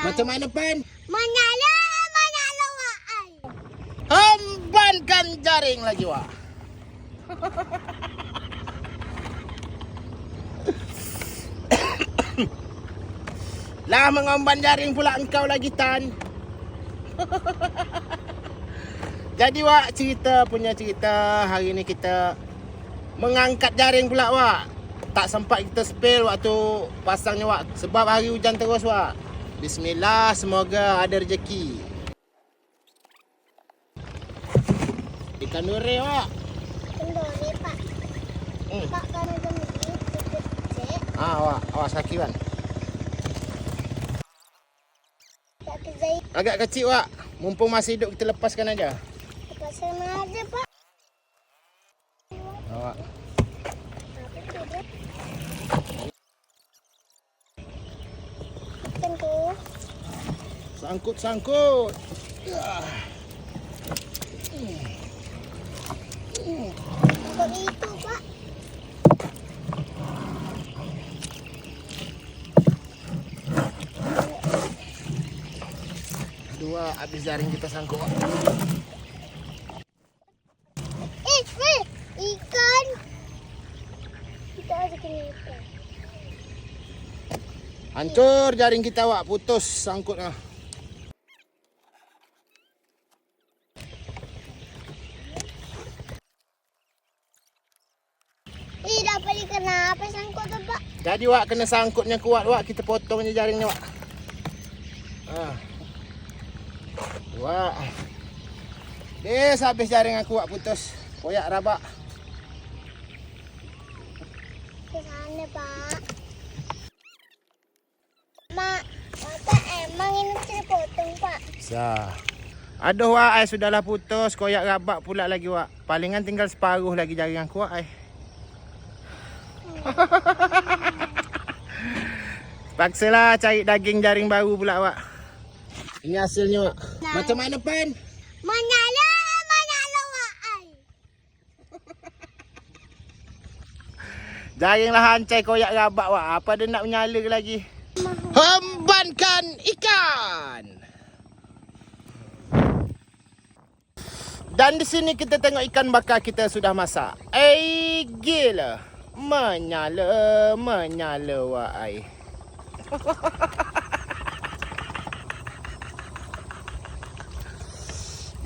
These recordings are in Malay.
Macam mana, Pan? Menyala Wak ai. Hembankan jaring lagi, Wak. Lah mengomban jaring pula engkau lagi, Tan. Jadi, Wak, punya cerita hari ni kita mengangkat jaring pula, Wak. Tak sempat kita spill waktu pasangnya, Wak. Sebab hari hujan terus, Wak. Bismillah, semoga ada rezeki. Ikan duri, Wak. Kenduri, Pak. Pak, kalau gemuk cek. Awak kaki, kan. Tak kerjai. Agak kecil, Wak. Mumpung masih hidup, kita lepaskan aja. Pasal mana ada, Pak? Awak. Ikan tu. Sangkut. Kau itu, Pak. Dua habis jaring kita sangkut, Wak. Ikan. Kita ada kena ikan. Hancur jaring kita, Wak. Putus sangkutnya. Dapat ikan apa sangkut tu, Pak? Jadi, Wak, kena sangkutnya kuat, Wak. Kita potong je jaringnya, Wak. Wak. Habis jaring aku, Wak, putus. Koyak rabak. Ke sana, Pak. Mak, Bapak emang ini saya potong, Pak. Aduh, Wak, ai sudahlah putus. Koyak rabak pula lagi, Wak. Palingan tinggal separuh lagi jaring aku, Wak, ai. Paksalah cari daging jaring baru pula, Wak. Ini hasilnya, Wak. Macam mana, Pan? Menyala Wak ai. Jaring lah hancai koyak rabak, Wak. Apa dia nak menyala lagi? Hembankan ikan. Dan di sini kita tengok ikan bakar kita sudah masak. Gila. Menyala, Wak ai.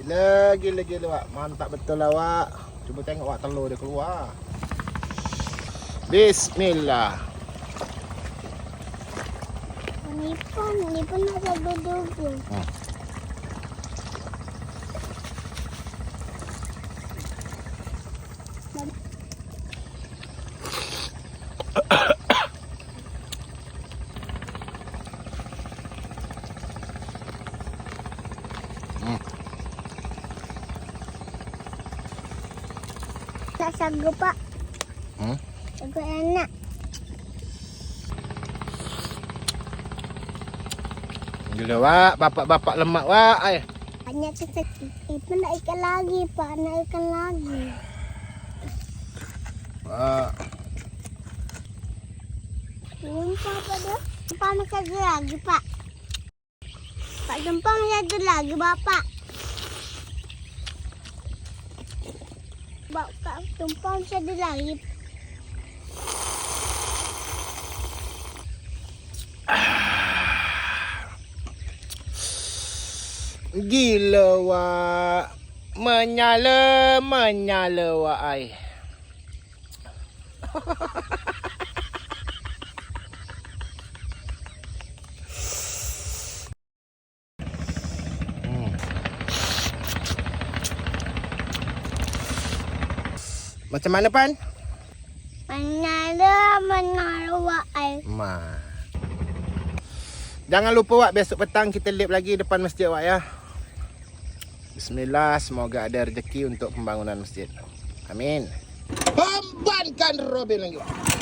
Gila, Wak. Mantap betul lah, Wak. Cuba tengok, Wak, telur dia keluar. Bismillah. Ni pun ada dudu. Tak sanggup, Pak. Sanggup enak. Gila, Wak. Bapak-bapak lemak, Wak. Banyak cecek. Pun nak ikan lagi, Pak. Nak ikan lagi. Wak. Gempa apa dia? Gempa masih ada lagi, Pak. Pak, gempa masih ada lagi, Bapak. Bapak, gempa masih ada lagi. Gila, Wak. Menyala, Wak ai. Macam mana, Pan? Menyala Wak ai. Jangan lupa, Wak, besok petang kita lip lagi depan masjid, Wak, ya. Bismillah, semoga ada rezeki untuk pembangunan masjid. Amin. Hembankan Robin lagi, Wak.